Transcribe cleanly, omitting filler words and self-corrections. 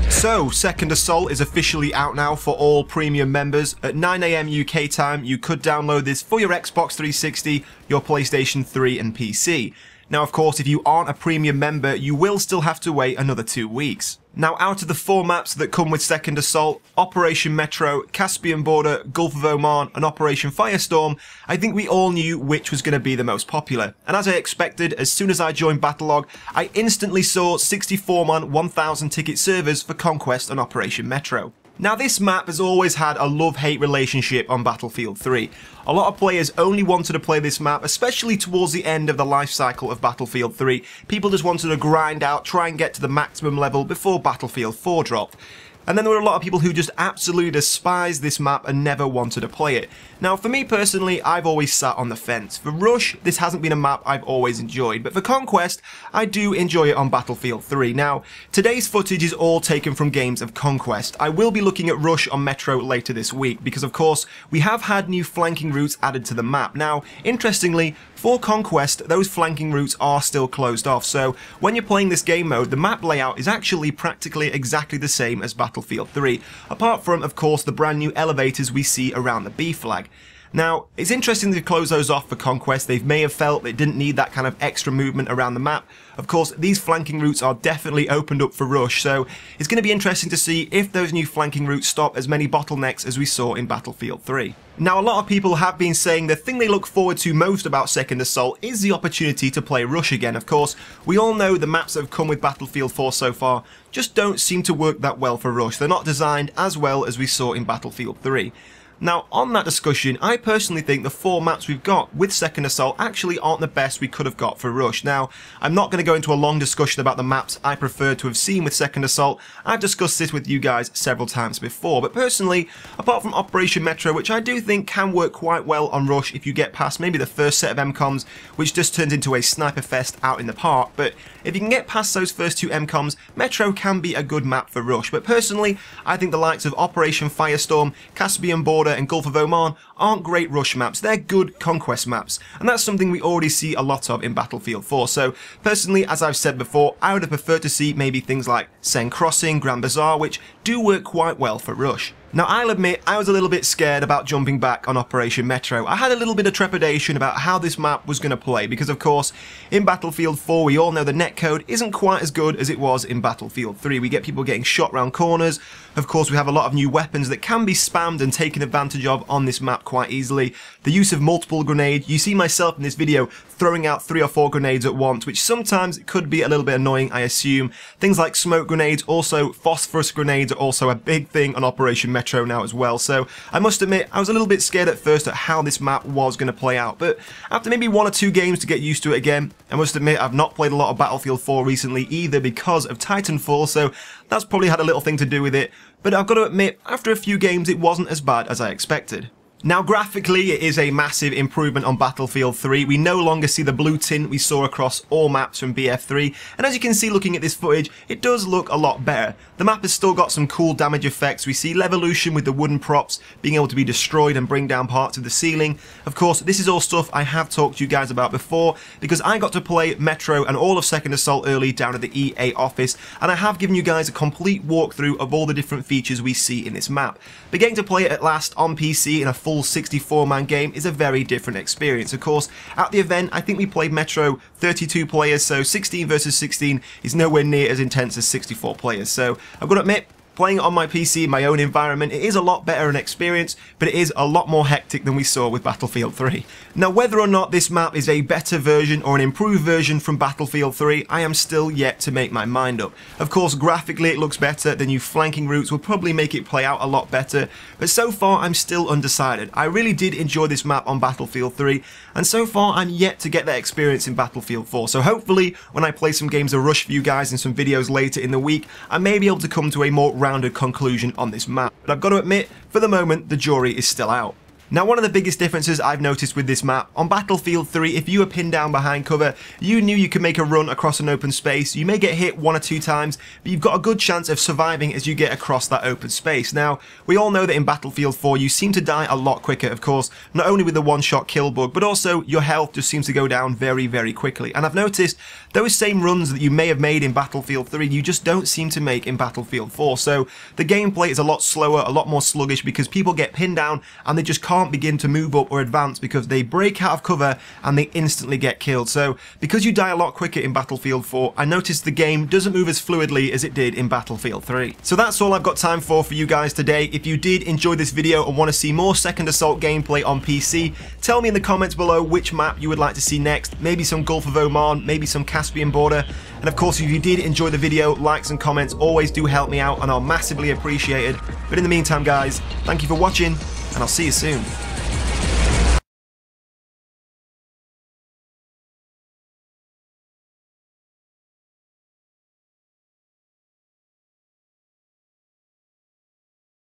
So, Second Assault is officially out now for all premium members. At 9 AM UK time, you could download this for your Xbox 360, your PlayStation 3 and PC. Now, of course, if you aren't a premium member, you will still have to wait another 2 weeks. Now, out of the 4 maps that come with Second Assault, Operation Metro, Caspian Border, Gulf of Oman and Operation Firestorm, I think we all knew which was going to be the most popular. And as I expected, as soon as I joined Battlelog, I instantly saw 64-man 1,000 ticket servers for Conquest and Operation Metro. Now, this map has always had a love-hate relationship on Battlefield 3. A lot of players only wanted to play this map, especially towards the end of the life cycle of Battlefield 3. People just wanted to grind out, try and get to the maximum level before Battlefield 4 dropped. And then there were a lot of people who just absolutely despised this map and never wanted to play it. Now, for me personally, I've always sat on the fence. For Rush, this hasn't been a map I've always enjoyed, but for Conquest, I do enjoy it on Battlefield 3. Now, today's footage is all taken from games of Conquest. I will be looking at Rush on Metro later this week, because of course, we have had new flanking routes added to the map. Now, interestingly, for Conquest, those flanking routes are still closed off, so when you're playing this game mode, the map layout is actually practically exactly the same as Battlefield 3, apart from, of course, the brand new elevators we see around the B flag. Now, it's interesting to close those off for Conquest. They may have felt they didn't need that kind of extra movement around the map. Of course, these flanking routes are definitely opened up for Rush, so it's going to be interesting to see if those new flanking routes stop as many bottlenecks as we saw in Battlefield 3. Now, a lot of people have been saying the thing they look forward to most about Second Assault is the opportunity to play Rush again. Of course, we all know the maps that have come with Battlefield 4 so far just don't seem to work that well for Rush. They're not designed as well as we saw in Battlefield 3. Now, on that discussion, I personally think the 4 maps we've got with Second Assault actually aren't the best we could have got for Rush. Now, I'm not going to go into a long discussion about the maps I prefer to have seen with Second Assault. I've discussed this with you guys several times before, but personally, apart from Operation Metro, which I do think can work quite well on Rush if you get past maybe the first set of MCOMs, which just turns into a sniper fest out in the park, but if you can get past those first 2 MCOMs, Metro can be a good map for Rush. But personally, I think the likes of Operation Firestorm, Caspian Border and Gulf of Oman aren't great Rush maps. They're good Conquest maps, and that's something we already see a lot of in Battlefield 4. So personally, as I've said before, I would have preferred to see maybe things like Sen Crossing, Grand Bazaar, which do work quite well for Rush. Now, I'll admit I was a little bit scared about jumping back on Operation Metro. I had a little bit of trepidation about how this map was going to play because, of course, in Battlefield 4 we all know the netcode isn't quite as good as it was in Battlefield 3. We get people getting shot round corners. Of course, we have a lot of new weapons that can be spammed and taken advantage of on this map quite easily. The use of multiple grenades. You see myself in this video throwing out 3 or 4 grenades at once, which sometimes could be a little bit annoying, I assume. Things like smoke grenades, also phosphorus grenades are also a big thing on Operation Metro now as well. So I must admit, I was a little bit scared at first at how this map was going to play out, but after maybe 1 or 2 games to get used to it again, I must admit I've not played a lot of Battlefield 4 recently either because of Titanfall, so that's probably had a little thing to do with it. But I've got to admit, after a few games it wasn't as bad as I expected. Now, graphically, it is a massive improvement on Battlefield 3. We no longer see the blue tint we saw across all maps from BF3, and as you can see looking at this footage, it does look a lot better. The map has still got some cool damage effects. We see Levolution with the wooden props being able to be destroyed and bring down parts of the ceiling. Of course, this is all stuff I have talked to you guys about before, because I got to play Metro and all of Second Assault early down at the EA office, and I have given you guys a complete walkthrough of all the different features we see in this map. But getting to play it at last on PC in a full 64-man game is a very different experience. Of course, at the event, I think we played Metro 32 players, so 16 versus 16 is nowhere near as intense as 64 players. So I've got to admit, Playing it on my PC, my own environment, it is a lot better an experience, but it is a lot more hectic than we saw with Battlefield 3. Now, whether or not this map is a better version or an improved version from Battlefield 3, I am still yet to make my mind up. Of course, graphically it looks better, the new flanking routes will probably make it play out a lot better, but so far I'm still undecided. I really did enjoy this map on Battlefield 3, and so far I'm yet to get that experience in Battlefield 4, so hopefully when I play some games of Rush for you guys and some videos later in the week, I may be able to come to a more rounded conclusion on this map. But I've got to admit, for the moment, the jury is still out. Now, one of the biggest differences I've noticed with this map, on Battlefield 3, if you were pinned down behind cover, you knew you could make a run across an open space. You may get hit 1 or 2 times, but you've got a good chance of surviving as you get across that open space. Now, we all know that in Battlefield 4, you seem to die a lot quicker, of course, not only with the one-shot kill bug, but also your health just seems to go down very, very quickly. And I've noticed those same runs that you may have made in Battlefield 3, you just don't seem to make in Battlefield 4. So the gameplay is a lot slower, a lot more sluggish, because people get pinned down and they just can't begin to move up or advance because they break out of cover and they instantly get killed. So because you die a lot quicker in Battlefield 4, I noticed the game doesn't move as fluidly as it did in Battlefield 3. So that's all I've got time for you guys today. If you did enjoy this video and want to see more Second Assault gameplay on PC, tell me in the comments below which map you would like to see next. Maybe some Gulf of Oman, maybe some Caspian border. And of course, if you did enjoy the video, likes and comments always do help me out and are massively appreciated. But in the meantime guys, thank you for watching and I'll see you soon.